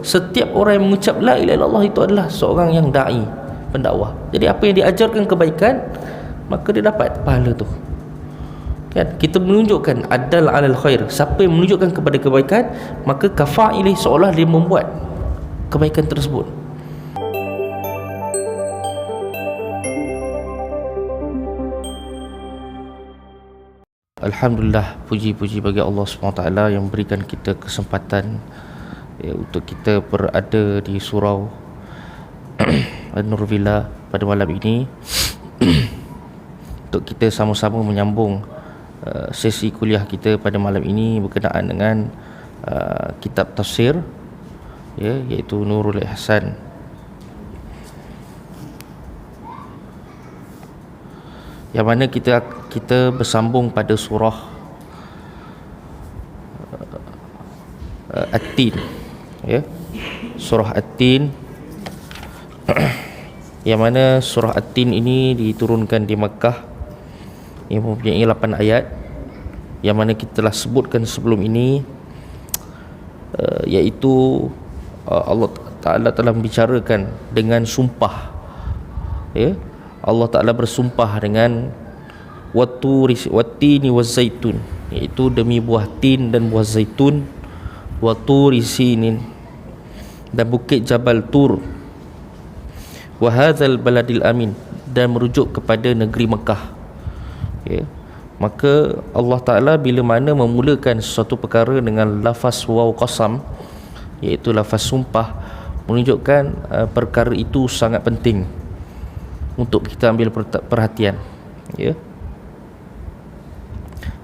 setiap orang yang mengucap la ilaha illallah itu adalah seorang yang da'i, pendakwah. Jadi apa yang diajarkan kebaikan, maka dia dapat pahala tu. Kan? Kita menunjukkan adal alal khair. Siapa yang menunjukkan kepada kebaikan, maka kafa'ilih, seolah dia membuat kebaikan tersebut. Alhamdulillah, puji-puji bagi Allah SWT yang berikan kita kesempatan untuk kita berada di surau An-Nur Villa pada malam ini untuk kita sama-sama menyambung sesi kuliah kita pada malam ini berkenaan dengan kitab tafsir, iaitu Nurul Ihsan. Yang mana kita bersambung pada surah At-Tin, surah At-Tin, yang mana surah At-Tin ini diturunkan di Makkah, yang mempunyai 8 ayat, yang mana kita telah sebutkan sebelum ini, iaitu Allah Ta'ala telah membicarakan dengan sumpah, Allah Ta'ala bersumpah dengan wattini wazzaitun, iaitu demi buah tin dan buah zaitun, watturi sinin, dan bukit Jabal Tur, wa hadzal baladil amin, dan merujuk kepada negeri Mekah. Maka Allah Ta'ala bila mana memulakan sesuatu perkara dengan lafaz waw qasam, iaitu lafaz sumpah, menunjukkan perkara itu sangat penting untuk kita ambil perhatian.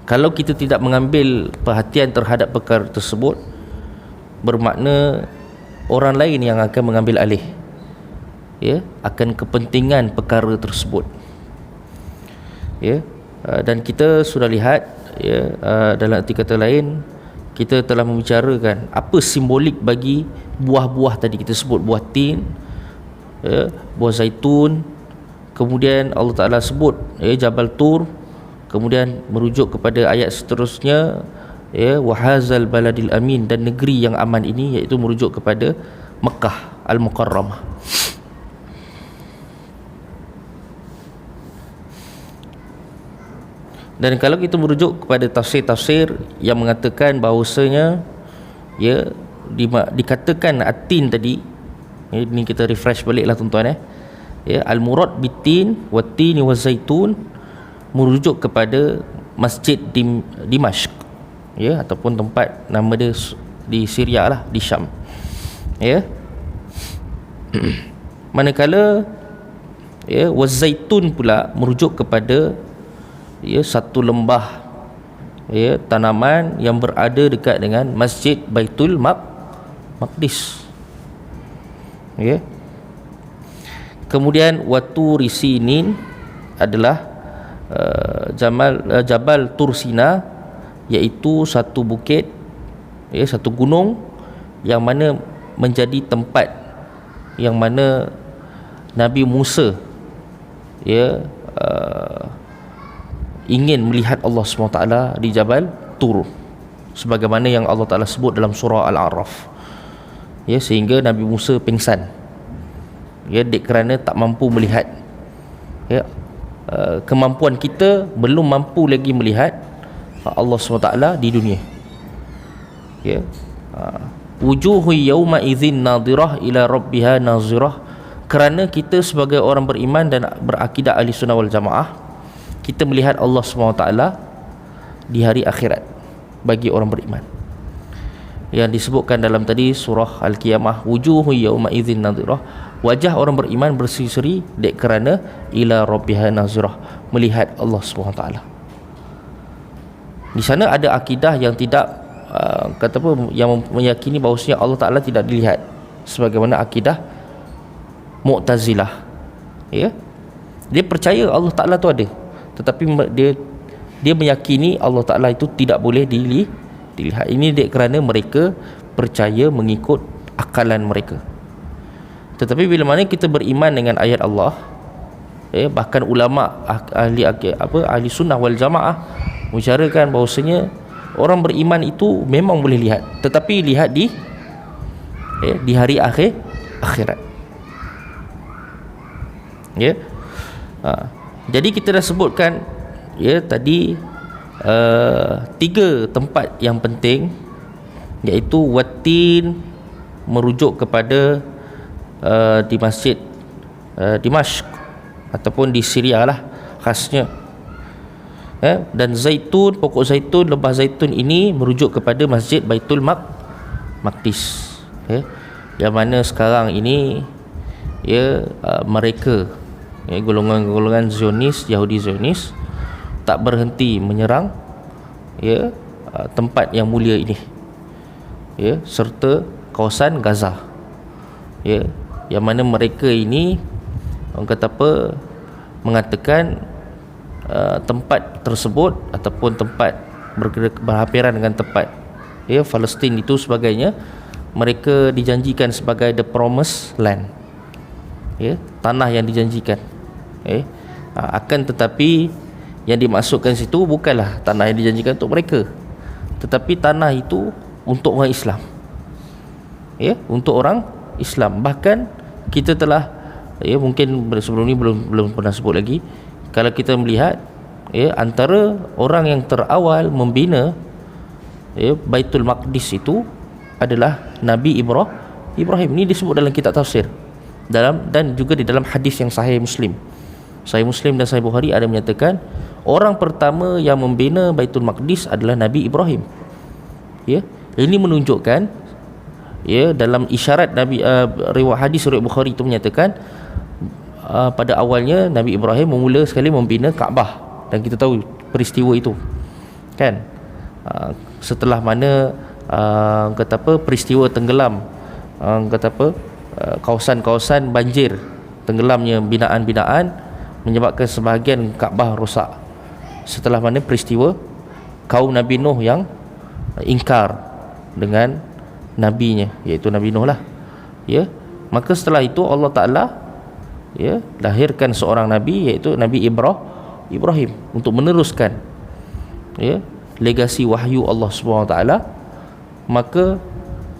Kalau kita tidak mengambil perhatian terhadap perkara tersebut, bermakna orang lain yang akan mengambil alih akan kepentingan perkara tersebut. Dan kita sudah lihat dalam arti kata lain, kita telah membicarakan apa simbolik bagi buah-buah tadi. Kita sebut buah tin, buah zaitun, kemudian Allah Ta'ala sebut Jabal Tur, kemudian merujuk kepada ayat seterusnya wahazal baladil amin, dan negeri yang aman ini, iaitu merujuk kepada Mekah Al-Mukarramah. Dan kalau kita merujuk kepada tafsir-tafsir yang mengatakan bahawasanya dikatakan At-Tin tadi, ini kita refresh baliklah tuan-tuan, al-murad bitin wattini wazaitun merujuk kepada masjid di Dimashq, ataupun tempat nama dia di Syria lah, di Syam. Manakala wazaitun pula merujuk kepada satu lembah, tanaman yang berada dekat dengan Masjid Baitul Maqdis. Kemudian Watturi Sinin adalah Jabal Tursina, iaitu satu bukit, satu gunung yang mana menjadi tempat yang mana Nabi Musa ingin melihat Allah SWT di Jabal Tur, sebagaimana yang Allah Ta'ala sebut dalam surah Al-A'raf, sehingga Nabi Musa pingsan, kerana tak mampu melihat. Kemampuan kita belum mampu lagi melihat Allah SWT di dunia. Wujuhu yawma idzin nadirah ila rabbiha nazirah, kerana kita sebagai orang beriman dan berakidah ahli sunnah wal jamaah, kita melihat Allah SWT di hari akhirat bagi orang beriman, yang disebutkan dalam tadi surah Al-Qiyamah, wujuhu yawma idzin nadirah, wajah orang beriman berseri-seri kerana ila rabbiha nazirah, melihat Allah SWT. Di sana ada akidah yang tidak yang meyakini bahawasanya Allah Ta'ala tidak dilihat, sebagaimana akidah Mu'tazilah. Dia percaya Allah Ta'ala tu ada, tetapi dia meyakini Allah Ta'ala itu tidak boleh dilihat. Ini kerana mereka percaya mengikut akalan mereka. Tetapi bila mana kita beriman dengan ayat Allah, bahkan ulama ahli sunnah wal jamaah membicarakan bahawasanya orang beriman itu memang boleh lihat, tetapi lihat di di hari akhirat. Ya. Jadi kita dah sebutkan tadi 3 tempat yang penting, iaitu Wattin merujuk kepada di Masjid Dimashq ataupun di Syria lah khasnya, dan zaitun, pokok zaitun, lebah zaitun ini merujuk kepada Masjid Baitul Maqdis, yang mana sekarang ini mereka golongan-golongan Zionis, Yahudi Zionis tak berhenti menyerang tempat yang mulia ini, serta kawasan Gaza, yang mana mereka ini orang kata apa, mengatakan tempat tersebut ataupun tempat berhampiran dengan tempat Palestin itu sebagainya, mereka dijanjikan sebagai the promised land, tanah yang dijanjikan. Akan tetapi yang dimasukkan situ bukanlah tanah yang dijanjikan untuk mereka, tetapi tanah itu untuk orang Islam, untuk orang Islam. Bahkan kita telah mungkin sebelum ni belum pernah sebut lagi, kalau kita melihat antara orang yang terawal membina Baitul Maqdis itu adalah Nabi Ibrahim. Ini disebut dalam kitab tafsir, dan juga di dalam hadis yang Sahih Muslim dan Sahih Bukhari ada menyatakan orang pertama yang membina Baitul Maqdis adalah Nabi Ibrahim. Ini menunjukkan dalam isyarat Nabi, riwayat hadis riwayat Bukhari itu menyatakan pada awalnya Nabi Ibrahim memula sekali membina Kaabah, dan kita tahu peristiwa itu kan, setelah mana kata apa, peristiwa tenggelam kawasan-kawasan banjir, tenggelamnya binaan-binaan menyebabkan sebahagian Kaabah rosak. Setelah mana peristiwa kaum Nabi Nuh yang ingkar dengan nabinya, iaitu Nabi Nuh lah, maka setelah itu Allah Ta'ala lahirkan seorang nabi, iaitu Nabi Ibrahim, untuk meneruskan legasi wahyu Allah SWT. Maka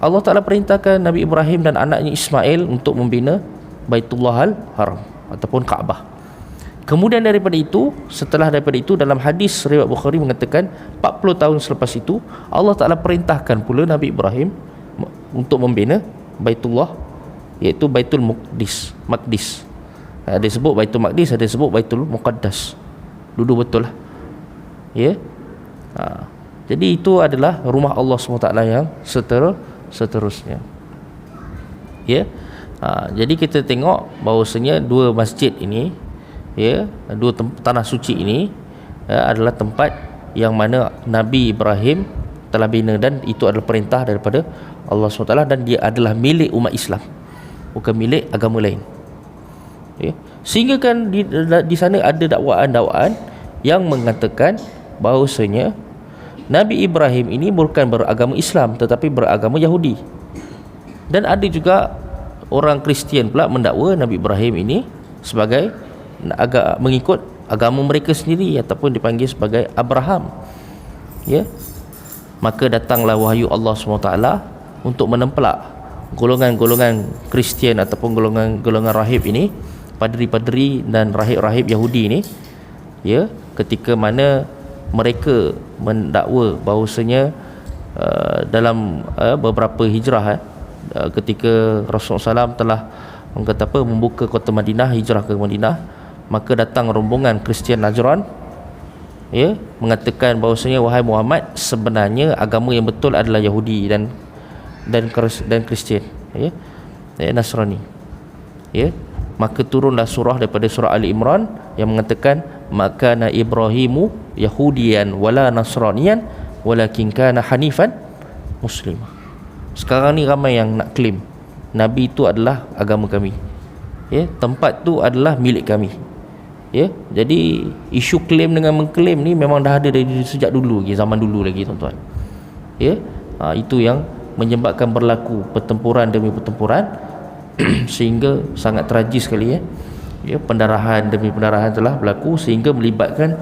Allah Ta'ala perintahkan Nabi Ibrahim dan anaknya Ismail untuk membina Baitullahal Haram ataupun Kaabah. Kemudian setelah daripada itu dalam hadis riwayat Bukhari mengatakan 40 tahun selepas itu Allah Ta'ala perintahkan pula Nabi Ibrahim untuk membina Baitullah, iaitu Baitul Maqdis. Ada sebut Baitul Maqdis, ada sebut Baitul Muqaddas, duduk betul lah. Jadi itu adalah rumah Allah SWT yang seterusnya. Jadi kita tengok bahawasanya dua masjid ini, dua tanah suci ini adalah tempat yang mana Nabi Ibrahim telah bina, dan itu adalah perintah daripada Allah SWT, dan dia adalah milik umat Islam, bukan milik agama lain. Sehingga kan di sana ada dakwaan-dakwaan yang mengatakan bahawasanya Nabi Ibrahim ini bukan beragama Islam tetapi beragama Yahudi. Dan ada juga orang Kristian pula mendakwa Nabi Ibrahim ini sebagai mengikut agama mereka sendiri ataupun dipanggil sebagai Abraham. Maka datanglah wahyu Allah SWT untuk menempelak golongan-golongan Kristian ataupun golongan rahib ini, padri-padri dan rahib-rahib Yahudi ini, ketika mana mereka mendakwa bahawasanya dalam beberapa hijrah, ketika Rasulullah SAW telah membuka kota Madinah, hijrah ke Madinah, maka datang rombongan Kristian Najran, mengatakan bahawasanya wahai Muhammad, sebenarnya agama yang betul adalah Yahudi dan Kristian, Nasrani. Maka turunlah surah daripada surah Ali Imran yang mengatakan makana Ibrahimu Yahudiyan wala Nasraniyan walakin kana hanifan muslimah. Sekarang ni ramai yang nak claim Nabi itu adalah agama kami, tempat tu adalah milik kami. Jadi isu claim dengan mengklaim ni memang dah ada dari sejak dulu lagi, zaman dulu lagi tuan-tuan. Itu yang menyebabkan berlaku pertempuran demi pertempuran sehingga sangat tragis sekali. Pendarahan demi pendarahan telah berlaku sehingga melibatkan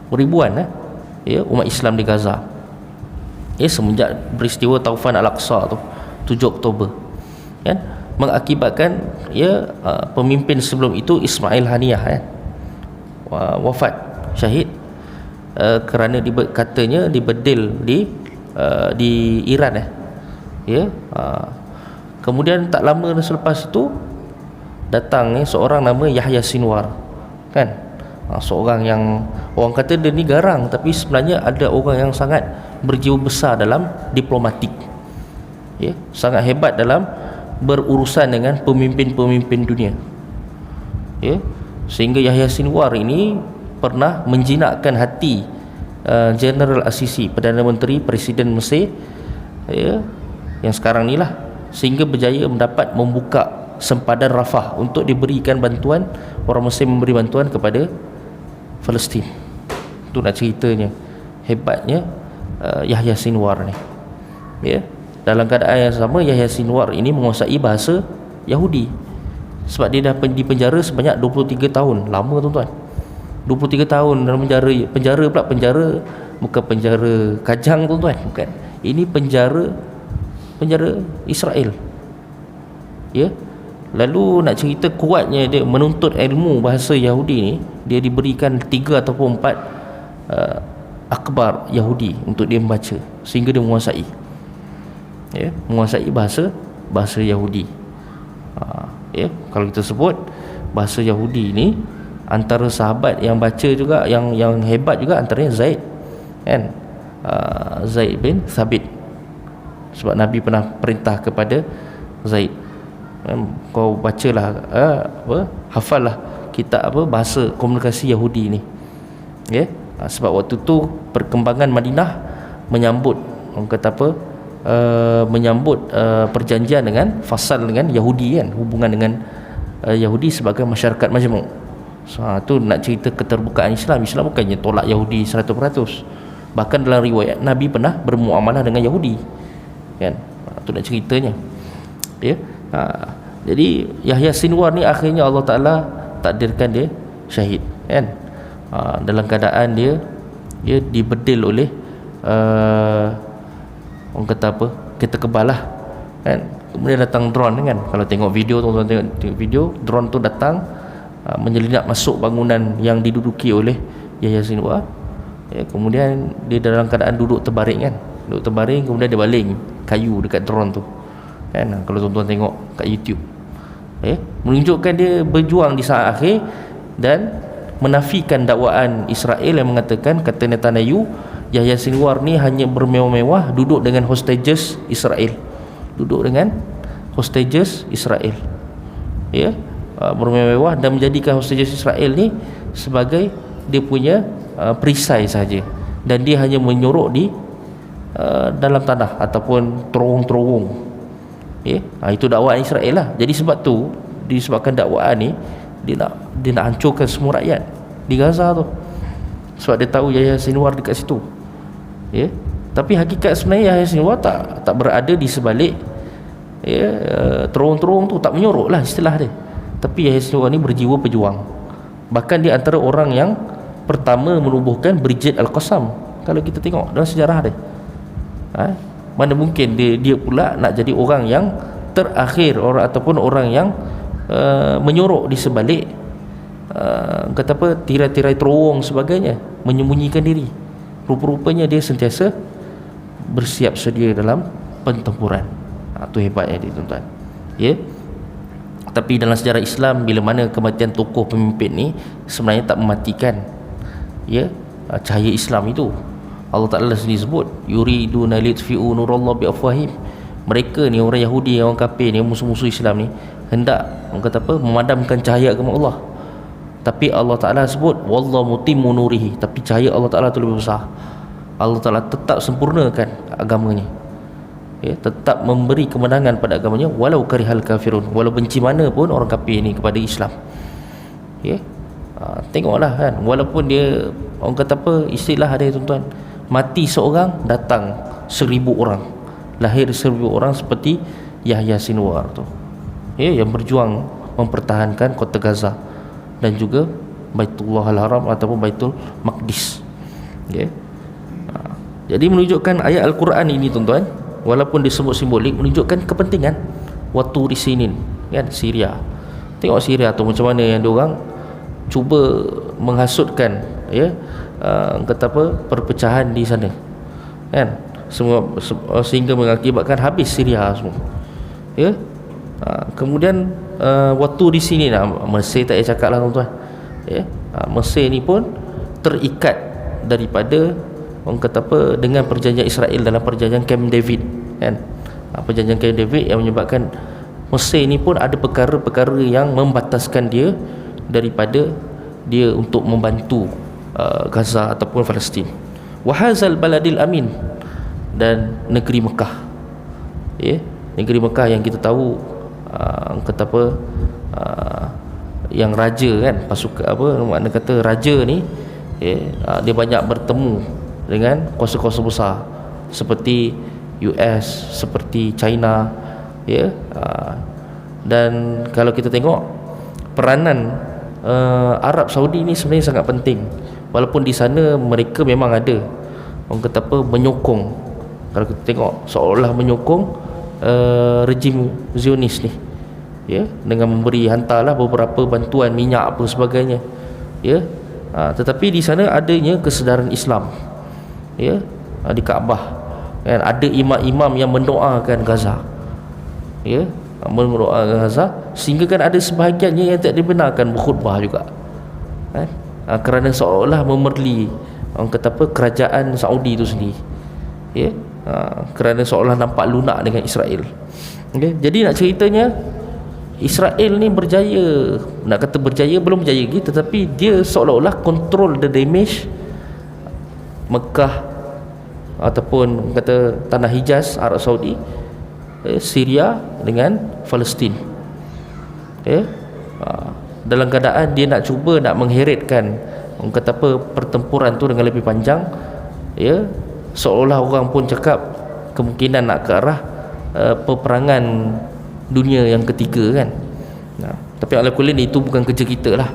ribuan umat Islam di Gaza. semenjak peristiwa Taufan Al-Aqsa tu 7 Oktober kan, mengakibatkan pemimpin sebelum itu Ismail Haniyah wafat syahid kerana katanya dibedil di Iran kemudian tak lama selepas itu datang seorang nama Yahya Sinwar kan, seorang yang orang kata dia ni garang, tapi sebenarnya ada orang yang sangat berjiwa besar dalam diplomatik, sangat hebat dalam berurusan dengan pemimpin-pemimpin dunia, sehingga Yahya Sinwar ini pernah menjinakkan hati General Assisi, Perdana Menteri Presiden Mesir yang sekarang ni lah, sehingga berjaya mendapat membuka sempadan Rafah untuk diberikan bantuan, orang Mesir memberi bantuan kepada Palestin. Itu nak ceritanya hebatnya Yahya Sinwar ni. Dalam keadaan yang sama, Yahya Sinwar ini menguasai bahasa Yahudi sebab dia dah dipenjara sebanyak 23 tahun. Lama tuan-tuan, 23 tahun dalam penjara pula, penjara bukan penjara Kajang tuan-tuan, bukan. Ini penjara Israel. Lalu nak cerita kuatnya dia menuntut ilmu bahasa Yahudi ni, dia diberikan 3 ataupun 4 akhbar Yahudi untuk dia membaca, sehingga dia menguasai bahasa Yahudi. Kalau kita sebut bahasa Yahudi ni, antara sahabat yang baca juga, yang hebat juga antaranya Zaid kan, Zaid bin Thabit, sebab Nabi pernah perintah kepada Zaid, kau bacalah hafallah kitab bahasa komunikasi Yahudi ni, sebab waktu tu perkembangan Madinah menyambut perjanjian dengan fasal dengan Yahudi kan, hubungan dengan Yahudi sebagai masyarakat majmuk. Tu nak cerita keterbukaan Islam bukannya tolak Yahudi 100%. Bahkan dalam riwayat Nabi pernah bermuamalah dengan Yahudi kan. Tu nak ceritanya. Jadi Yahya Sinwar ni akhirnya Allah Ta'ala takdirkan dia syahid kan, dalam keadaan dia dibedil oleh orang kata kereta kebal lah kan. Kemudian datang drone kan, kalau tengok video tuan-tuan tengok video, drone tu datang menyelinap masuk bangunan yang diduduki oleh Yahya Sinwar. Kemudian dia dalam keadaan duduk terbaring, kemudian dia baling kayu dekat drone tu kan. Kalau tuan-tuan tengok kat YouTube, menunjukkan dia berjuang di saat akhir dan menafikan dakwaan Israel yang mengatakan, kata Netanyahu, Yahya Sinwar ni hanya bermewah-mewah duduk dengan hostages Israel, bermewah-mewah dan menjadikan hostages Israel ni sebagai dia punya perisai saja, dan dia hanya menyorok di dalam tanah ataupun terowong-terowong. Itu dakwaan Israel lah. Jadi sebab tu, disebabkan dakwaan ni, dia nak hancurkan semua rakyat di Gaza tu, sebab dia tahu Yahya Sinwar dekat situ. Tapi hakikat sebenarnya Yahya Sinwar tak berada di sebalik terowong-terowong tu, tak menyorok lah istilah dia. Tapi Yahya Sinwar ni berjiwa pejuang. Bahkan dia antara orang yang pertama menubuhkan Brigade Al-Qassam. Kalau kita tengok dalam sejarah dia, mana mungkin dia pula nak jadi orang yang terakhir, ataupun orang yang menyorok di sebalik tirai-tirai terowong sebagainya, menyembunyikan diri. Rupa-rupanya dia sentiasa bersiap sedia dalam pertempuran. Itu hebatnya dia tuan-tuan. Tapi dalam sejarah Islam, bila mana kematian tokoh pemimpin ni sebenarnya tak mematikan cahaya Islam itu. Allah Ta'ala sendiri sebut, yuriduna litfi'u nurallah biafwahim. Mereka ni, orang Yahudi, orang kafir ni, musuh-musuh Islam ni, hendak memadamkan cahaya agama Allah. Tapi Allah Ta'ala sebut, wallahu mutimmu nurihi, tapi cahaya Allah Ta'ala tu lebih besar. Allah Ta'ala tetap sempurnakan agamanya, tetap memberi kemenangan pada agamanya, walau karihal kafirun, walau benci mana pun orang kafir ni kepada Islam. Tengoklah kan, walaupun dia, orang kata istilah dia tuan-tuan, mati seorang, datang 1000 orang, lahir 1000 orang, seperti Yahya Sinwar tu, yang berjuang mempertahankan kota Gaza dan juga Baitullah Al-Haram ataupun Baitul Maqdis. Jadi menunjukkan ayat Al-Quran ini tuan-tuan, walaupun disebut simbolik, menunjukkan kepentingan waktu di sini kan, Syria. Tengok Syria tu macam mana yang diorang cuba menghasutkan, ya, kata apa, perpecahan di sana kan, semua sehingga mengakibatkan habis Syria semua, ya. Kemudian waktu di sini Mesir tak payah cakap lah tuan-tuan, ya. Mesir ni pun terikat daripada orang kata apa, dengan perjanjian Israel dalam perjanjian Camp David kan. Perjanjian Camp David yang menyebabkan Mesir ni pun ada perkara-perkara yang membataskan dia daripada dia untuk membantu Gaza ataupun Palestin. Wahazal baladil amin, dan negeri Mekah, ya, negeri Mekah yang kita tahu kata apa, yang raja kan, pasukan apa makna kata raja ni, ya, dia banyak bertemu dengan kuasa-kuasa besar seperti US, seperti China, ya. Dan kalau kita tengok peranan Arab Saudi ni sebenarnya sangat penting, walaupun di sana mereka memang ada orang kata apa, menyokong, kalau kita tengok seolah menyokong rejim Zionis ni, ya, dengan memberi hantarlah beberapa bantuan minyak apa sebagainya, ya. Tetapi di sana adanya kesedaran Islam, ya, di Kaabah kan, ada imam-imam yang mendoakan Gaza, ya, mendoakan Gaza, sehingga kan ada sebahagiannya yang tak dibenarkan berkhutbah juga kan, kerana seolah memerli orang kata apa, kerajaan Saudi itu sendiri, ya. Kerana seolah nampak lunak dengan Israel, okay. Jadi nak ceritanya Israel ni berjaya, nak kata berjaya belum berjaya lagi, tetapi dia seolah-olah control the damage Mekah ataupun kata tanah Hijaz, Arab Saudi, Syria dengan Palestin, ya. Dalam keadaan dia nak cuba nak mengheretkan orang kata apa, pertempuran tu dengan lebih panjang, ya, seolah orang pun cakap kemungkinan nak ke arah peperangan dunia yang ketiga kan. Tapi ala kulli itu bukan kerja kita lah,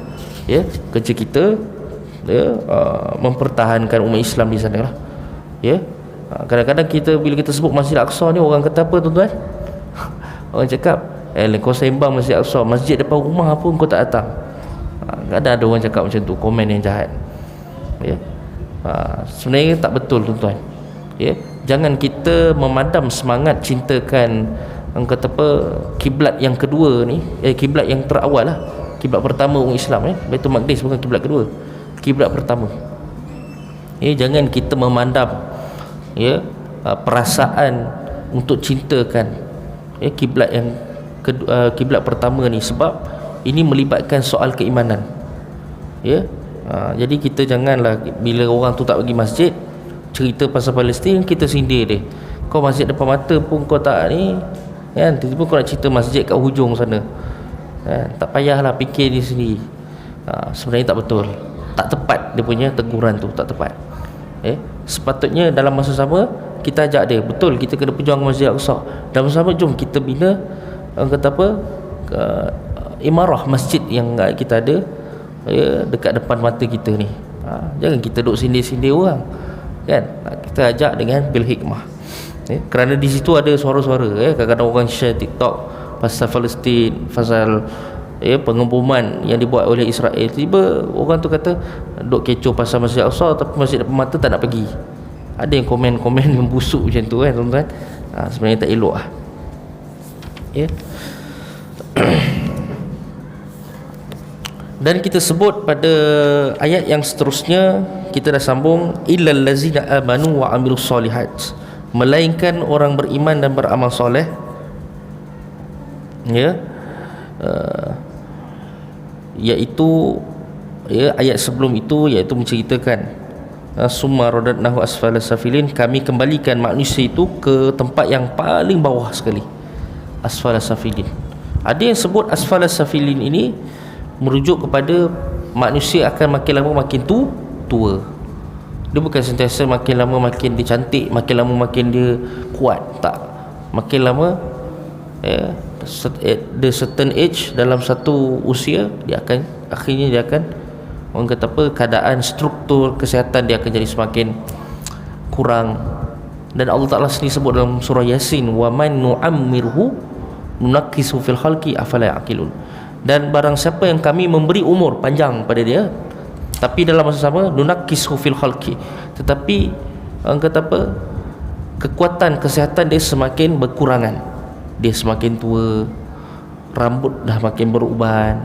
ya. Kerja kita, ya, mempertahankan umat Islam di sana lah, ya. Kadang-kadang kita bila kita sebut Masjid Al-Aqsa ni, orang kata apa tuan-tuan? Orang cakap, kau sembang Masjid Al-Aqsa, masjid depan rumah pun kau tak datang. Kadang ada orang cakap macam tu, komen yang jahat, ya. Sebenarnya tak betul tuan-tuan, ya. Jangan kita memadam semangat cintakan orang kata apa, kiblat yang kedua ni, kiblat yang terawal lah, kiblat pertama orang Islam, Baitul Maqdis bukan kiblat kedua, kiblat pertama. Jangan kita memandang, ya, perasaan untuk cintakan, ya, kiblat yang kedua, kiblat pertama ni, sebab ini melibatkan soal keimanan, ya. Jadi kita janganlah bila orang tu tak pergi masjid, cerita pasal Palestin, kita sindir dia. Kau masjid depan mata pun kau tak ni kan, tiba-tiba kau nak cerita masjid kat hujung sana kan? Tak payahlah fikir di sini. Sebenarnya tak betul, tak tepat dia punya teguran tu, tak tepat. Sepatutnya dalam masa sama kita ajak dia, betul kita kena berjuang Masjid Al-Aqsa, dalam masa sama jom kita bina kata apa, imarah masjid yang kita ada, ya, dekat depan mata kita ni. Jangan kita duduk sindir-sindir orang kan. Kita ajak dengan bil hikmah, kerana di situ ada suara-suara, kadang-kadang orang share TikTok pasal Palestin, pasal, ya, pengeboman yang dibuat oleh Israel. Tiba orang tu kata duk kecoh pasal Masjid Al-Aqsa, tapi masjid depan mata tak nak pergi. Ada yang komen-komen yang busuk macam tu kan tuan-tuan. Sebenarnya tak elok lah, ya. Dan kita sebut pada ayat yang seterusnya, kita dah sambung, illal ladzina amanu wa amilus solihat, melainkan orang beriman dan beramal soleh, ya. Iaitu, ya, ayat sebelum itu iaitu menceritakan summa radadnahu asfala safilin, kami kembalikan manusia itu ke tempat yang paling bawah sekali, asfala safilin. Ada yang sebut asfala safilin ini merujuk kepada manusia akan makin lama makin tua. Dia bukan sentiasa makin lama makin dia cantik, makin lama makin dia kuat, tak. Makin lama, ya, at the certain age, dalam satu usia, dia akan akhirnya dia akan, orang kata apa, keadaan struktur kesihatan dia akan jadi semakin kurang. Dan Allah Ta'ala sendiri sebut dalam surah Yasin, wa man nu'ammirhu nunakkisu fil khalqi afala ya'qilun. Dan barang siapa yang kami memberi umur panjang pada dia, tapi dalam masa sama nunakkisu fil khalqi, tetapi orang kata apa, kekuatan kesihatan dia semakin berkurangan, dia semakin tua, rambut dah makin beruban,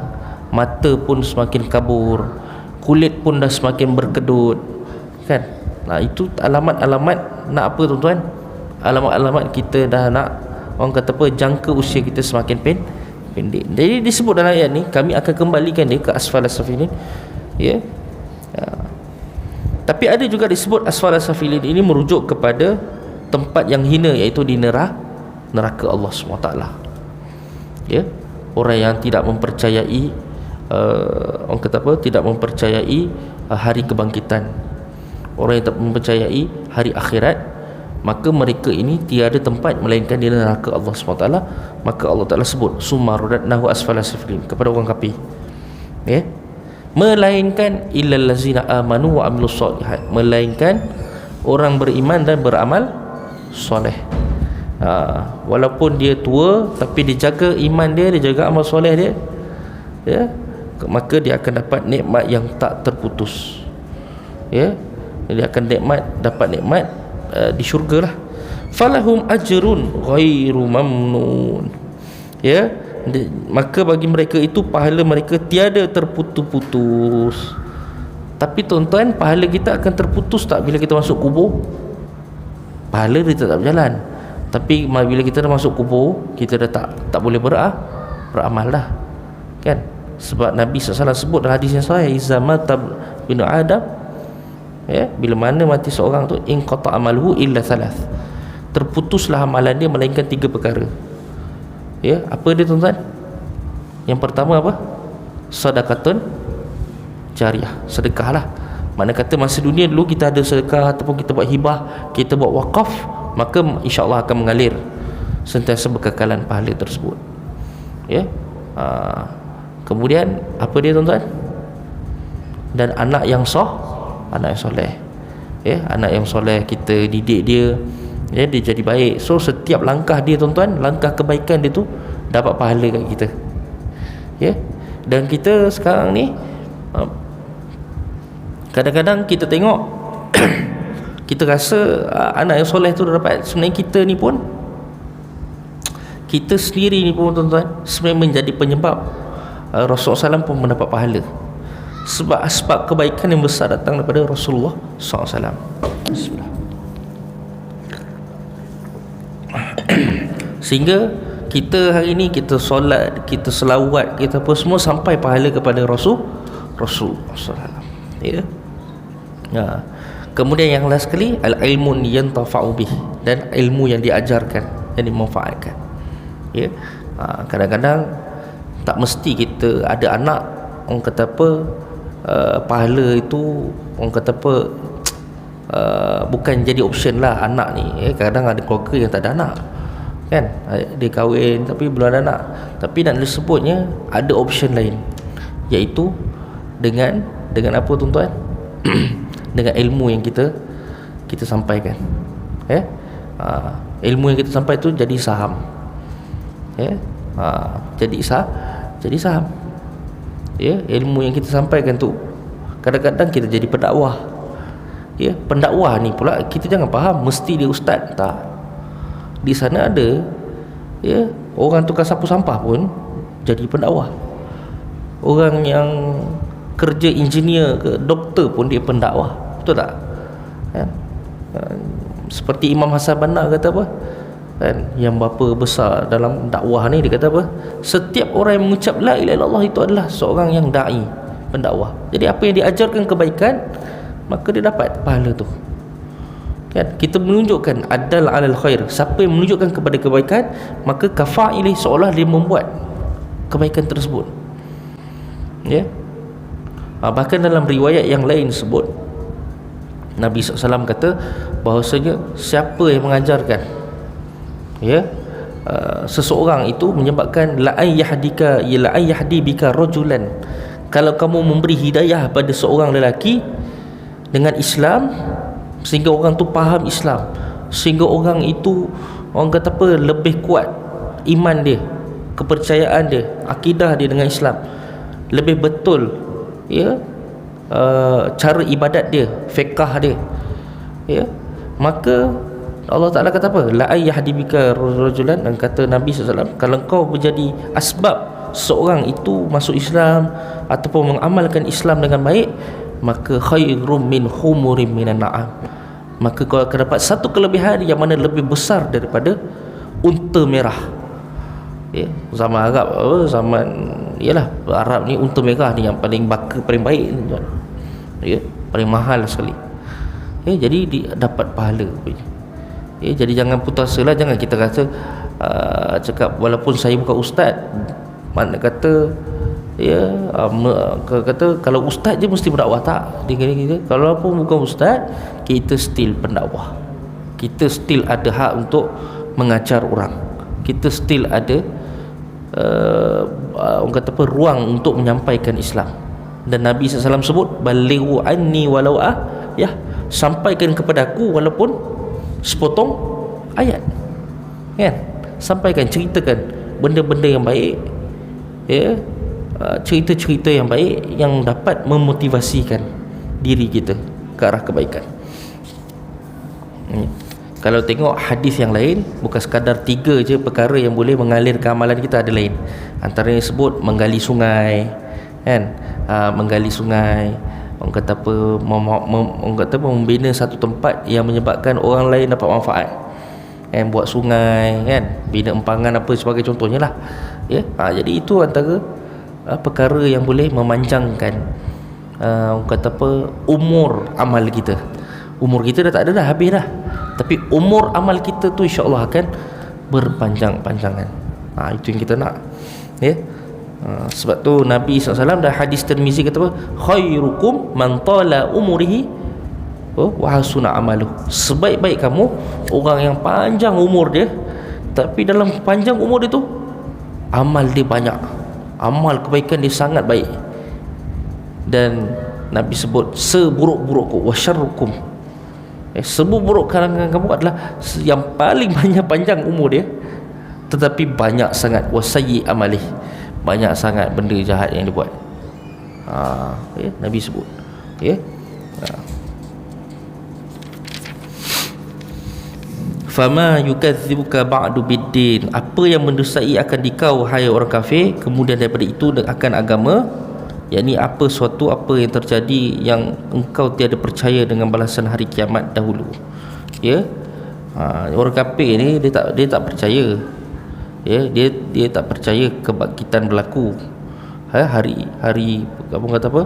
mata pun semakin kabur, kulit pun dah semakin berkedut, kan? Nah, itu alamat-alamat nak apa tuan-tuan? Alamat-alamat kita dah nak, orang kata apa, jangka usia kita semakin pendek. Jadi disebut dalam ayat ni, kami akan kembalikan dia ke asfalas safilin, ya. Tapi ada juga disebut asfalas safilin ini merujuk kepada tempat yang hina, iaitu di neraka Allah SWT. Ya, orang yang tidak mempercayai orang kata apa, tidak mempercayai hari kebangkitan, orang yang tak mempercayai hari akhirat, maka mereka ini tiada tempat melainkan di neraka Allah SWT. Maka Allah Ta'ala sebut summa radadnahu asfala safilin kepada orang kafir, ya, melainkan illal ladzina amanu wa amilus solihat, melainkan orang beriman dan beramal soleh. Walaupun dia tua, tapi dia jaga iman dia, dia jaga amal soleh dia, ya, maka dia akan dapat nikmat yang tak terputus, ya, dia akan dapat nikmat di syurga lah. Falahum ajrun ghairu mamnun, ya, maka bagi mereka itu pahala mereka tiada terputus-putus. Tapi tuan-tuan, pahala kita akan terputus tak bila kita masuk kubur? Pahala dia tetap berjalan, tapi bila kita dah masuk kubur, kita dah tak boleh beramal dah, kan? Sebab Nabi SAW sebut dalam hadis yang sahih, iza mata binu Adam, ya, bila mana mati seorang tu, in qata amaluhu illa thalath, terputuslah amalan dia melainkan 3 perkara. Ya, apa dia tuan-tuan? Yang pertama apa? Sedekatun jariah, sedekah lah. Mana kata masa dunia dulu kita ada sedekah ataupun kita buat hibah, kita buat wakaf, maka insya-Allah akan mengalir sentiasa berkekalan pahala tersebut, ya. Kemudian apa dia tuan-tuan? Dan anak yang soleh, ya, anak yang soleh, kita didik dia, ya, dia jadi baik. So setiap langkah dia tuan-tuan, langkah kebaikan dia tu dapat pahala kat kita, ya. Dan kita sekarang ni kadang-kadang kita tengok kita rasa anak yang soleh tu dah dapat. Sebenarnya kita ni pun, kita sendiri ni pun tuan-tuan, sebenarnya menjadi penyebab Rasulullah SAW pun mendapat pahala, sebab asbab kebaikan yang besar datang daripada Rasulullah SAW. Bismillah. Sehingga kita hari ini, kita solat, kita selawat, kita apa semua sampai pahala kepada Rasulullah SAW, ya. Kemudian yang last sekali, al-ilmun yantafa'u bih, dan ilmu yang diajarkan, yang dimanfaatkan, ya. Kadang-kadang tak mesti kita ada anak, orang kata apa, pahala itu orang kata apa, bukan jadi option lah anak ni, ya. Kadang ada keluarga yang tak ada anak, kan, dia kahwin tapi belum ada anak, tapi nak disebutnya ada option lain, iaitu dengan apa tuan-tuan? Dengan ilmu yang kita sampaikan, ya. Ilmu yang kita sampai tu jadi saham, ya. Jadi saham, ya. Ilmu yang kita sampaikan tu, kadang-kadang kita jadi pendakwah, ya. Pendakwah ni pula kita jangan faham mesti dia ustaz, tak. Di sana ada, ya, orang tukar sapu sampah pun jadi pendakwah, orang yang kerja engineer ke doktor pun dia pendakwah, betul tak? Kan? Seperti Imam Hasan Banna kata apa? Kan, yang berapa besar dalam dakwah ni, dia kata apa? Setiap orang yang mengucap la ilaha illallah itu adalah seorang yang dai, pendakwah. Jadi apa yang diajarkan kebaikan, maka dia dapat pahala tu. Kan? Kita menunjukkan adal alal khair. Siapa yang menunjukkan kepada kebaikan, maka kafa'ilih, seolah dia membuat kebaikan tersebut, ya. Bahkan dalam riwayat yang lain sebut, Nabi SAW kata bahawasanya siapa yang mengajarkan, ya, seseorang itu menyebabkan la ayyahdika ya la ayyahdi bika rajulan, kalau kamu memberi hidayah pada seorang lelaki dengan Islam, sehingga orang tu faham Islam, sehingga orang itu, orang kata apa, lebih kuat iman dia, kepercayaan dia, akidah dia dengan Islam, lebih betul, ya, cara ibadat dia, fiqh dia, ya, maka Allah Ta'ala kata apa? La ayyahdibika rajulan, dan kata Nabi SAW, kalau kau menjadi asbab seorang itu masuk Islam ataupun mengamalkan Islam dengan baik, maka khairum min humurim minan na'am, maka kau akan dapat satu kelebihan yang mana lebih besar daripada unta merah. Ya, zaman Arab, zaman, yalah, Arab ni unta merah ni yang paling baka, paling baik ni, tuan. Ya, paling mahal sekali. Ya, jadi dia dapat pahala. Ya, jadi jangan putus asa lah. Jangan kita kata cakap walaupun saya bukan ustaz, mana kata, ya, kata kalau ustaz je mesti berdakwah, tak. Dia kalau pun bukan ustaz, kita still pendakwah, kita still ada hak untuk mengajar orang, kita still ada orang kata apa, ruang untuk menyampaikan Islam. Dan Nabi SAW sebut, balighu anni walau ya, sampaikan kepada aku walaupun sepotong ayat, kan? Sampaikan, ceritakan benda-benda yang baik, ya, cerita-cerita yang baik yang dapat memotivasikan diri kita ke arah kebaikan. Kalau tengok hadis yang lain, bukan sekadar 3 je perkara yang boleh mengalirkan amalan kita, ada lain. Antaranya sebut menggali sungai, kan? Menggali sungai, orang kata apa, orang kata apa, membina satu tempat yang menyebabkan orang lain dapat manfaat, kan? Buat sungai, kan? Bina empangan apa sebagai contohnya lah, ya. Jadi itu antara perkara yang boleh memanjangkan orang kata apa, umur amal kita. Umur kita dah tak ada dah, habis dah, tapi umur amal kita tu insya-Allah akan berpanjang-panjangan. Itu yang kita nak, ya. Sebab tu Nabi SAW dah hadis Tirmizi kata apa? Khairukum man tala umurihi wa hasuna amaluh. Sebaik-baik kamu orang yang panjang umur dia, tapi dalam panjang umur dia tu amal dia banyak, amal kebaikan dia sangat baik. Dan Nabi sebut seburuk-burukku wa syarrukum, seburuk kalangan kamu adalah yang paling banyak panjang umur dia, tetapi banyak sangat wasayyi amalih, banyak sangat benda jahat yang dia buat. Ya, Nabi sebut, ya. Fama yukadzibuka ba'du biddin, apa yang mendustai akan dikau hai orang kafir kemudian daripada itu akan agama, yakni apa yang terjadi yang engkau tiada percaya dengan balasan hari kiamat dahulu. Ya, orang kafir ni dia tak percaya, ya, dia tak percaya kebangkitan berlaku, hari apa kata apa,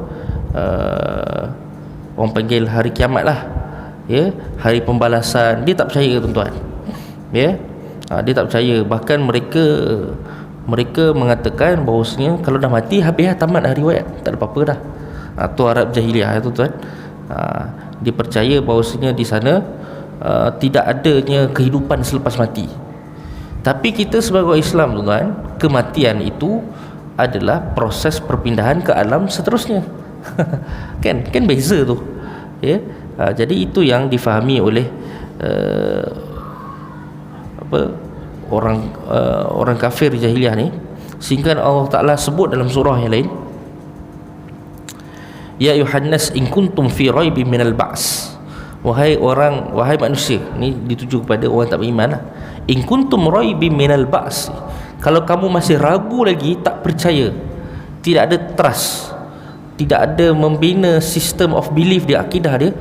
orang panggil hari kiamat lah, ya, hari pembalasan. Dia tak percaya, tuan-tuan, ya. Dia tak percaya. Bahkan mereka mengatakan bahawasanya kalau dah mati habis dah, tamat dah riwayat, tak ada apa-apa dah. Tu Arab jahiliah, tuan-tuan. Dia percaya bahawasanya di sana tidak adanya kehidupan selepas mati. Tapi kita sebagai Islam, tuan-tuan, kematian itu adalah proses perpindahan ke alam seterusnya. kan beza tu, ya. Jadi itu yang difahami oleh orang kafir jahiliah ni, sehingga Allah Ta'ala sebut dalam surah yang lain, ya ayuhannas in kuntum fi raibin minal ba's, wahai manusia, ni dituju kepada orang tak beriman lah. In kuntum raibin minal ba's, kalau kamu masih ragu lagi, tak percaya, tidak ada trust, tidak ada membina sistem of belief dia, akidah dia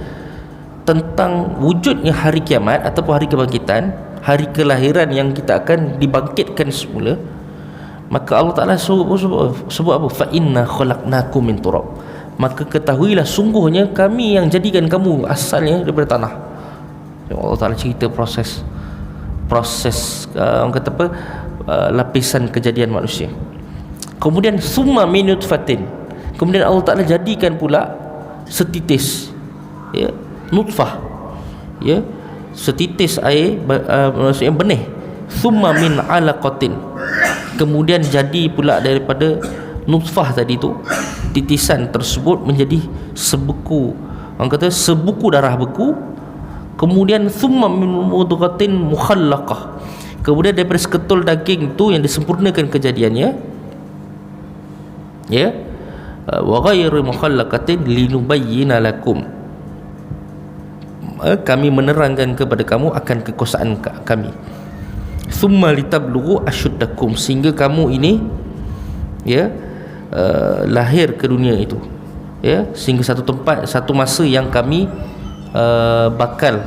tentang wujudnya hari kiamat ataupun hari kebangkitan, hari kelahiran yang kita akan dibangkitkan semula, maka Allah Ta'ala sebut apa? Fa inna khalaqnakum min turab, maka ketahuilah sungguhnya kami yang jadikan kamu asalnya daripada tanah. Allah Ta'ala cerita proses orang kata apa, lapisan kejadian manusia. Kemudian summa min nutfatin, kemudian Allah Ta'ala jadikan pula setitis, ya, nutfah, ya, setitis air, maksudnya benih. Summa min alaqatin, kemudian jadi pula daripada nutfah tadi tu, titisan tersebut menjadi sebuku, orang kata sebuku darah beku, Kemudian thumma min mudghatin mukhallaqah, kemudian daripada seketul daging tu yang disempurnakan kejadiannya, ya, wa ghairu mukhallaqatin linubayyana lakum, kami menerangkan kepada kamu akan kekuasaan kami. Thumma litablughu asyuddakum, sehingga kamu ini, ya, lahir ke dunia itu, ya, sehingga satu tempat, satu masa yang kami bakal,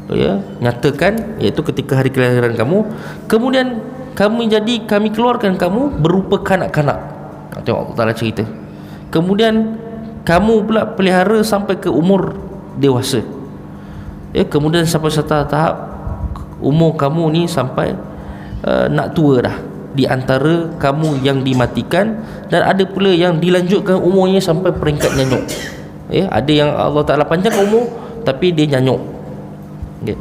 ya, nyatakan, iaitu ketika hari kelahiran kamu. Kemudian kami keluarkan kamu berupa kanak-kanak. Tengok Allah Ta'ala cerita. Kemudian kamu pula pelihara sampai ke umur dewasa, ya, kemudian sampai satu tahap umur kamu ni sampai nak tua dah, di antara kamu yang dimatikan, dan ada pula yang dilanjutkan umurnya sampai peringkat nyanyuk, ya, ada yang Allah Ta'ala panjangkan umur tapi dia nyanyuk, ya.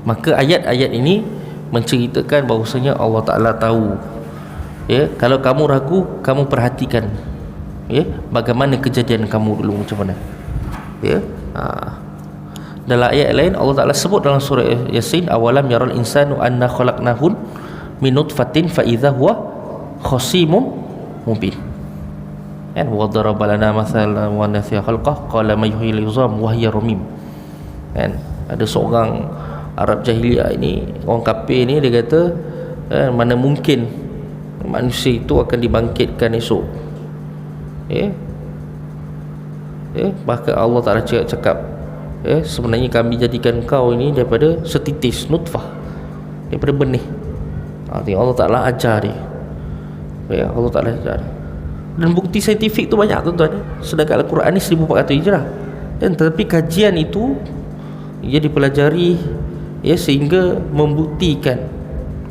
Maka ayat-ayat ini menceritakan bahawasanya Allah Ta'ala tahu, ya. Kalau kamu ragu, kamu perhatikan, ya, bagaimana kejadian kamu dulu, macam mana, ya. Dalam ayat lain Allah Ta'ala sebut dalam surah Yasin, awalam yaral insanu anna khalaqnahun min nutfatin fa idza huwa khasimun mubin. Kan wa daraba lana mathalan wa nasiya khalqah qala may yuhyil izam wa hiya ramim. Kan ada seorang Arab jahiliah ini, orang kafir ni, dia kata mana mungkin manusia itu akan dibangkitkan esok, ya. Bahkan Allah Ta'ala cakap, sebenarnya kami jadikan kau ini daripada setitis nutfah, daripada benih. Tengok Allah Ta'ala ajar dia, ya, Allah Ta'ala ajar dia. Dan bukti saintifik tu banyak, tuan-tuan. Sedangkan Al-Quran ni 1400 Hijrah, dan tetapi kajian itu ia dipelajari, ya, sehingga membuktikan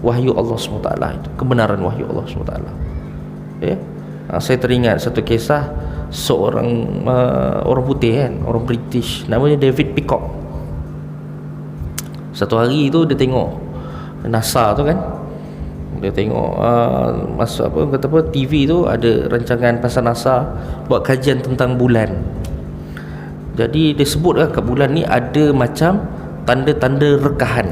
wahyu Allah SWT itu, kebenaran wahyu Allah SWT, ya. Saya teringat satu kisah seorang orang putih, kan, orang British, namanya David Peacock. Satu hari tu dia tengok NASA tu, kan, dia tengok masa TV tu ada rancangan pasal NASA buat kajian tentang bulan. Jadi dia sebut kat bulan ni ada macam tanda-tanda rekahan,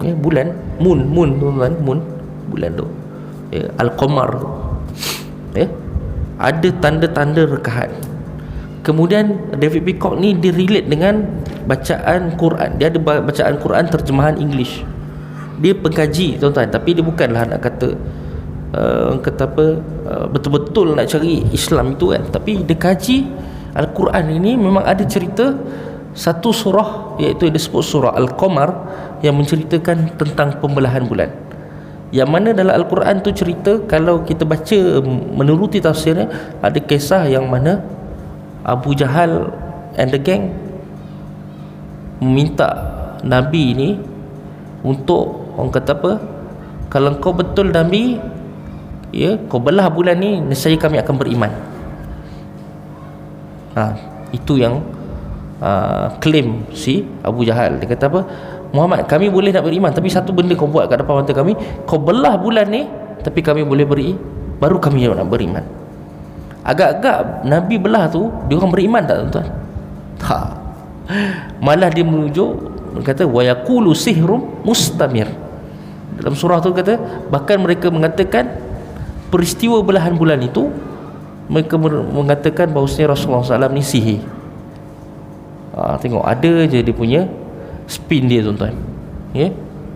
ya, bulan, moon tuan-tuan, bulan tu, ya, Al-Qamar tu, ya, ada tanda-tanda rekahan. Kemudian David Peacock ni dia relate dengan bacaan Quran. Dia ada bacaan Quran terjemahan English. Dia pengkaji, tuan-tuan, tapi dia bukanlah nak kata betul-betul nak cari Islam itu, kan, tapi dia kaji Al-Quran ini. Memang ada cerita satu surah, iaitu dia sebut surah Al-Qamar, yang menceritakan tentang pembelahan bulan, yang mana dalam Al-Quran tu cerita, kalau kita baca menuruti tafsirnya, ada kisah yang mana Abu Jahal and the gang meminta Nabi ni untuk, orang kata apa, kalau kau betul Nabi, ya, kau belah bulan ni, nescaya kami akan beriman. Itu yang klaim si Abu Jahal. Dia kata apa, Muhammad, kami boleh nak beriman, tapi satu benda kau buat kat depan mata kami, kau belah bulan ni, tapi kami boleh baru kami nak beriman. Agak-agak Nabi belah tu, dia orang beriman tak, tuan-tuan? Tak. Malah dia menuju, kata wa yaqulu sihrum mustamir. Dalam surah tu kata, bahkan mereka mengatakan peristiwa belahan bulan itu, mereka mengatakan bahawasanya Rasulullah SAW ni sihir. Tengok, ada je dia punya spin dia, tuan-tuan, ya.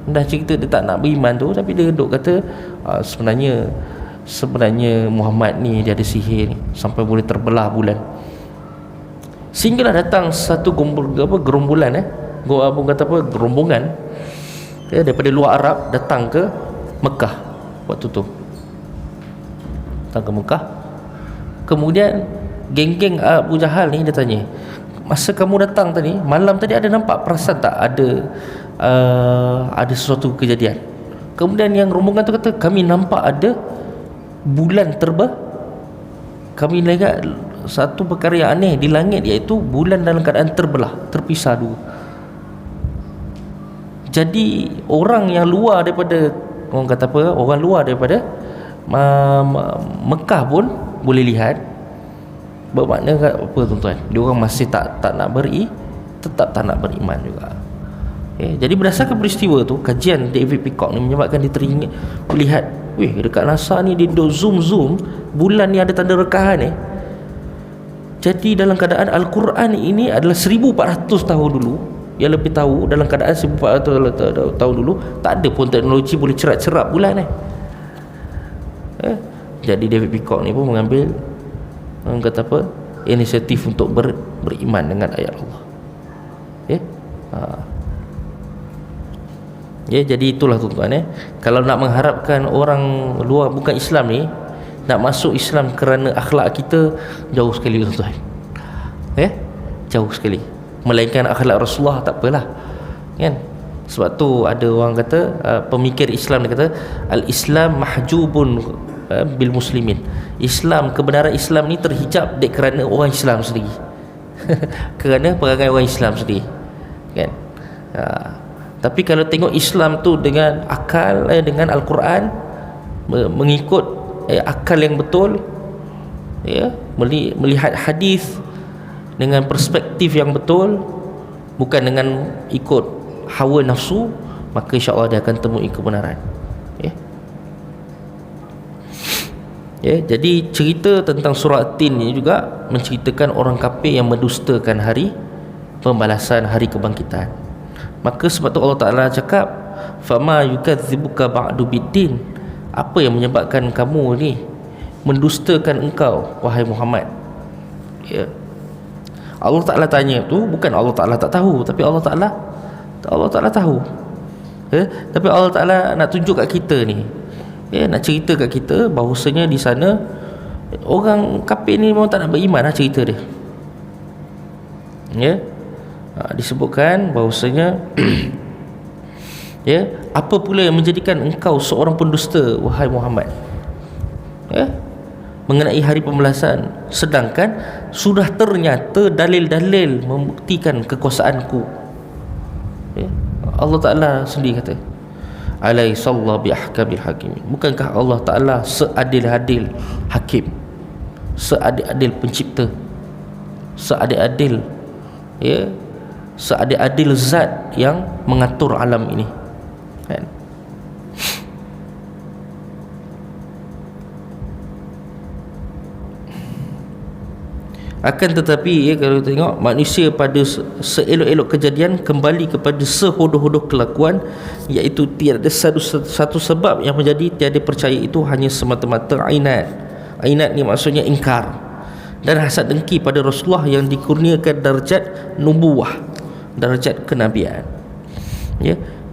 Dah cerita dia tak nak beriman tu, tapi dia duk kata sebenarnya Muhammad ni dia ada sihir ni, sampai boleh terbelah bulan. Sehinggalah datang satu gerombolan, gerombongan, ya, daripada luar Arab datang ke Mekah waktu tu. Datang ke Mekah. Kemudian geng-geng Abu Jahal ni dia tanya, masa kamu datang tadi, malam tadi, ada nampak, perasan tak ada sesuatu kejadian? Kemudian yang rombongan tu kata, kami nampak ada bulan terbang. Kami lihat satu perkara yang aneh di langit, iaitu bulan dalam keadaan terbelah, terpisah dua. Jadi orang yang luar daripada, orang kata apa, orang luar daripada Mekah pun boleh lihat. Bermakna apa, tuan-tuan? Dia orang masih tak nak tetap tak nak beriman juga. Jadi berdasarkan peristiwa tu, kajian David Peacock ni menyebabkan dia teringat melihat, dekat NASA ni dia duk zoom bulan ni ada tanda rekahan Jadi dalam keadaan Al-Quran ini adalah 1400 tahun dulu, yang lebih tahu dalam keadaan 1400 tahun dulu tak ada pun teknologi boleh cerap bulan Jadi David Peacock ni pun mengambil, kata apa, inisiatif untuk beriman dengan ayat Allah. Jadi itulah tuan-tuan kalau nak mengharapkan orang luar bukan Islam ni nak masuk Islam kerana akhlak kita, jauh sekali tuan-tuan. Jauh sekali. Melainkan akhlak Rasulullah tak apalah, kan? Sebab tu ada orang kata, pemikir Islam dia kata, al-Islam mahjubun bil muslimin. Kebenaran Islam ni terhijab kerana orang Islam sendiri. Kerana perangai orang Islam sendiri, kan? Tapi kalau tengok Islam tu dengan akal, dengan Al-Quran, mengikut akal yang betul, melihat hadis dengan perspektif yang betul, bukan dengan ikut hawa nafsu, maka insya-Allah dia akan temui kebenaran. Jadi cerita tentang surah At-Tin ni juga menceritakan orang kafir yang mendustakan hari pembalasan, hari kebangkitan. Maka sebab tu Allah Ta'ala cakap, fama yukadzibuka ba'du biddin, apa yang menyebabkan kamu ni mendustakan engkau wahai Muhammad? Allah Ta'ala tanya tu, bukan Allah Ta'ala tak tahu, tapi Allah Ta'ala tahu. Tapi Allah Ta'ala nak tunjuk kat kita ni, nak cerita kat kita bahawasanya di sana orang kafir ni memang tak nak beriman cerita dia. Disebutkan bahawasanya apa pula yang menjadikan engkau seorang pendusta wahai Muhammad mengenai hari pembalasan, sedangkan sudah ternyata dalil-dalil membuktikan kekuasaanku. Allah Ta'ala sendiri kata, alaihissallahu biahkamil hakimin, bukankah Allah Ta'ala seadil-adil hakim, seadil-adil pencipta, seadil-adil seadil-adil zat yang mengatur alam ini, kan? Akan tetapi kalau tengok manusia pada seelok-elok kejadian kembali kepada sehodoh-hodoh kelakuan, iaitu tiada satu sebab yang menjadi tiada percaya itu hanya semata-mata ainat. Ainat ni maksudnya ingkar dan hasad dengki pada Rasulullah yang dikurniakan darjat nubuwah, darjat kenabian.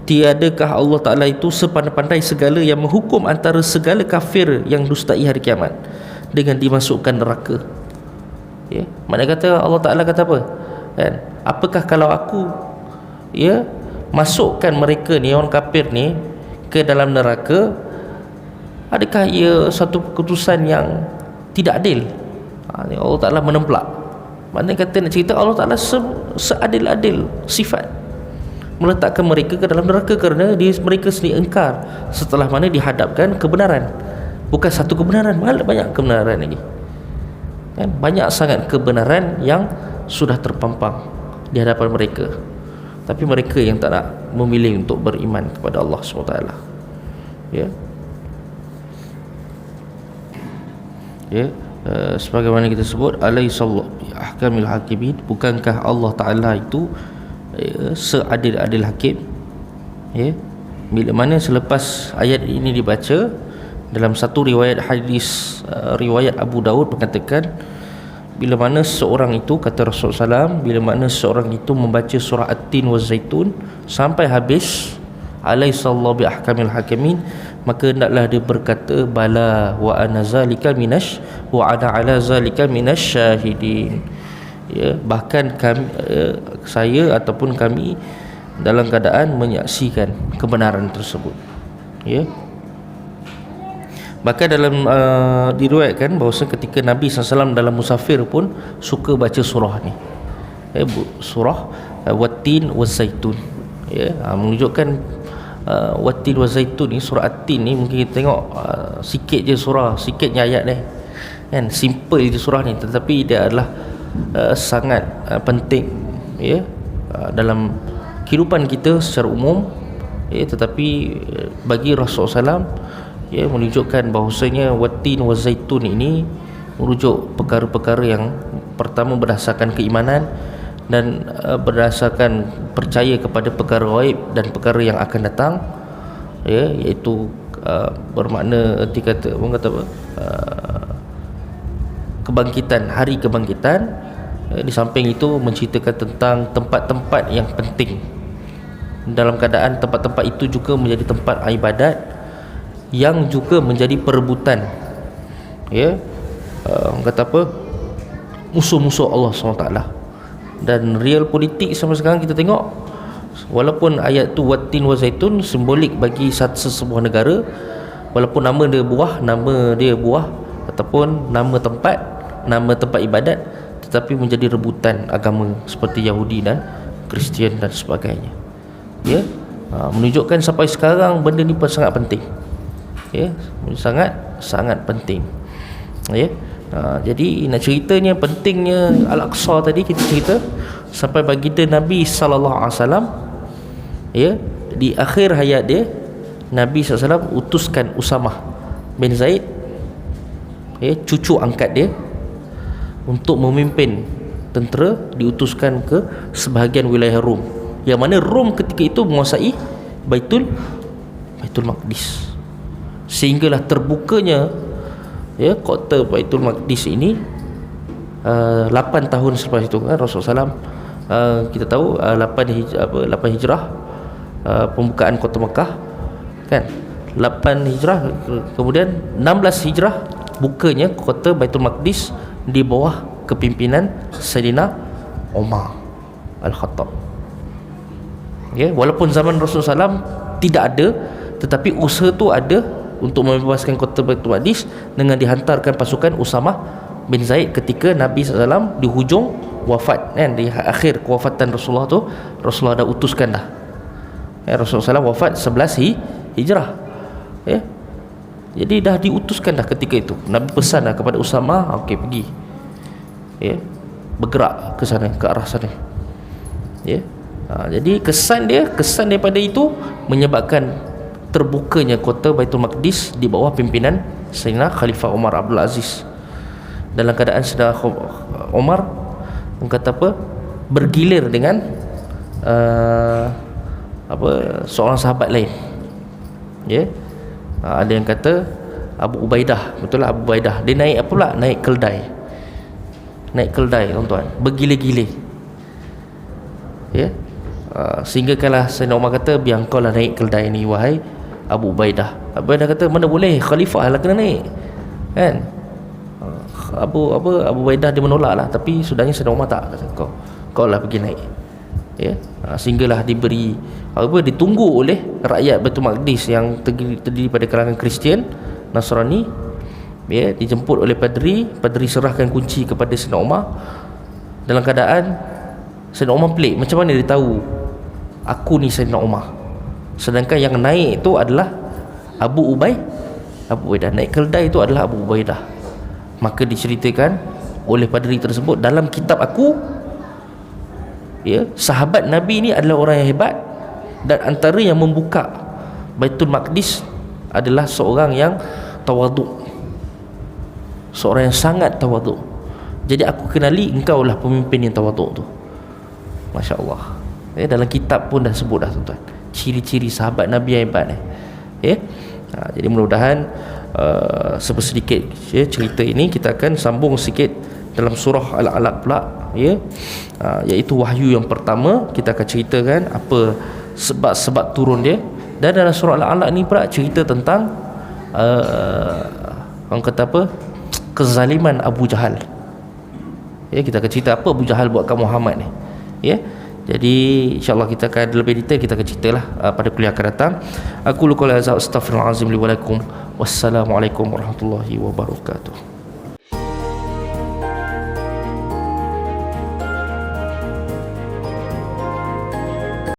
Tiadakah Allah Ta'ala itu sepandai-pandai segala yang menghukum antara segala kafir yang dustai hari kiamat dengan dimasukkan neraka? Maknanya kata Allah Ta'ala kata apa? Apakah kalau aku masukkan mereka ni, orang kafir ni, ke dalam neraka, adakah ia satu keputusan yang tidak adil? Allah Ta'ala menemplak. Maknanya kata nak cerita Allah Ta'ala seadil-adil sifat meletakkan mereka ke dalam neraka kerana mereka sendiri engkar, setelah mana dihadapkan kebenaran. Bukan satu kebenaran, banyak kebenaran lagi, kan? Banyak sangat kebenaran yang sudah terpampang di hadapan mereka, tapi mereka yang tak nak memilih untuk beriman kepada Allah SWT. Sebagaimana kita sebut, alaihissallahu ahkamil hakimin, bukankah Allah Ta'ala itu seadil-adil hakim? Bila mana selepas ayat ini dibaca, dalam satu riwayat hadis, riwayat Abu Daud mengatakan, bila mana seorang itu, kata Rasulullah SAW, bila mana seorang itu membaca surah At-Tin wa Zaitun sampai habis, alaihissallahu biahkamil hakimin, maka hendaklah dia berkata, bala wa ana zalika minash wa ana ala zalika minasy syahidin. Bahkan kami, saya ataupun kami dalam keadaan menyaksikan kebenaran tersebut. Bahkan dalam diriwayatkan bahawa ketika Nabi SAW dalam musafir pun suka baca surah ni, surah Wat-Tin wa Zaitun. Menunjukkan Wat-Tin wa Zaitun ni, surah At-Tin ni, mungkin kita tengok sikit je surah, sikitnya ayat ni, kan? Simple je surah ni, tetapi dia adalah sangat penting, dalam kehidupan kita secara umum, tetapi bagi Rasulullah SAW, menunjukkan bahawasanya watin wa zaitun ini merujuk perkara-perkara yang pertama berdasarkan keimanan dan berdasarkan percaya kepada perkara gaib dan perkara yang akan datang, iaitu bermakna erti kata orang kata apa, kebangkitan, hari kebangkitan. Di samping itu menceritakan tentang tempat-tempat yang penting, dalam keadaan tempat-tempat itu juga menjadi tempat ibadat yang juga menjadi perebutan, orang kata apa, musuh-musuh Allah SWT. Dan real politik sampai sekarang kita tengok, walaupun ayat tu watin wa zaitun simbolik bagi sesebuah negara, walaupun nama dia buah ataupun nama tempat ibadat, tetapi menjadi rebutan agama seperti Yahudi dan Kristian dan sebagainya. Menunjukkan sampai sekarang benda ni pun sangat penting, sangat penting. Jadi nak ceritanya pentingnya Al-Aqsa tadi, kita cerita sampai baginda Nabi sallallahu alaihi wasallam, di akhir hayat dia, Nabi SAW utuskan Usamah bin Zaid, cucu angkat dia, untuk memimpin tentera, diutuskan ke sebahagian wilayah Rom, yang mana Rom ketika itu menguasai Baitul Maqdis, sehinggalah terbukanya kota Baitul Maqdis ini 8 tahun selepas itu kan Rasulullah SAW, kita tahu 8 hijrah pembukaan kota Mekah kan, 8 hijrah, kemudian 16 hijrah bukanya kota Baitul Maqdis di bawah kepimpinan Sayyidina Umar Al-Khattab. Walaupun zaman Rasulullah SAW tidak ada, tetapi usaha tu ada untuk membebaskan kota Baitul Maqdis dengan dihantarkan pasukan Usamah bin Zaid ketika Nabi SAW di hujung wafat, kan, di akhir kewafatan Rasulullah tu, Rasulullah dah utuskan dah. Rasulullah SAW wafat 11 hijrah. Jadi dah diutuskan dah ketika itu. Nabi pesan dah kepada Usamah, okey pergi, bergerak ke sana, ke arah sana. Jadi kesan daripada itu menyebabkan terbukanya kota Baitul Maqdis di bawah pimpinan Sayyidina Khalifah Umar Abdul Aziz. Dalam keadaan Sayyidina Umar kata apa, bergilir dengan seorang sahabat lain. Ada yang kata Abu Ubaidah, betul lah Abu Ubaidah. Dia naik apa pula? Naik keldai tuan-tuan, bergile-gile. Sehingga kalau Sayyidina Umar kata, biar kau lah naik keldai ni wahai Abu Ubaidah. Abu Ubaidah kata, mana boleh, khalifah lah kena naik, kan? Abu Ubaidah dia menolak lah, tapi sudahnya Sayyidina Umar tak, kata kau lah pergi naik. Sehinggalah ditunggu oleh rakyat Baitul Maqdis yang terdiri pada kalangan Kristian, Nasrani. Dijemput oleh padri serahkan kunci kepada Sayyidina Umar. Dalam keadaan Sayyidina Umar pelik, macam mana dia tahu aku ni Sayyidina Umar, sedangkan yang naik tu adalah Abu Ubaidah, naik keldai itu adalah Abu Ubaidah. Maka diceritakan oleh padri tersebut, dalam kitab aku, sahabat Nabi ni adalah orang yang hebat, dan antara yang membuka Baitul Maqdis adalah seorang yang tawaduk, seorang yang sangat tawaduk. Jadi aku kenali engkau lah pemimpin yang tawaduk tu. Masya Allah. Dalam kitab pun dah sebut dah tuan-tuan, ciri-ciri sahabat Nabi yang hebat. Jadi mudah-mudahan sedikit cerita ini kita akan sambung sikit dalam surah Al-Alaq pula, iaitu wahyu yang pertama. Kita akan ceritakan apa sebab-sebab turun dia. Dan dalam surah Al-Alaq ni pula cerita tentang orang kata apa, kezaliman Abu Jahal. Kita akan cerita apa Abu Jahal buat kat Muhammad ni. Jadi insyaAllah kita akan lebih detail, kita akan ceritalah pada kuliah akan datang. Aku luka la astaghfirullahalazim li wa lakum. Wassalamualaikum warahmatullahi wabarakatuh.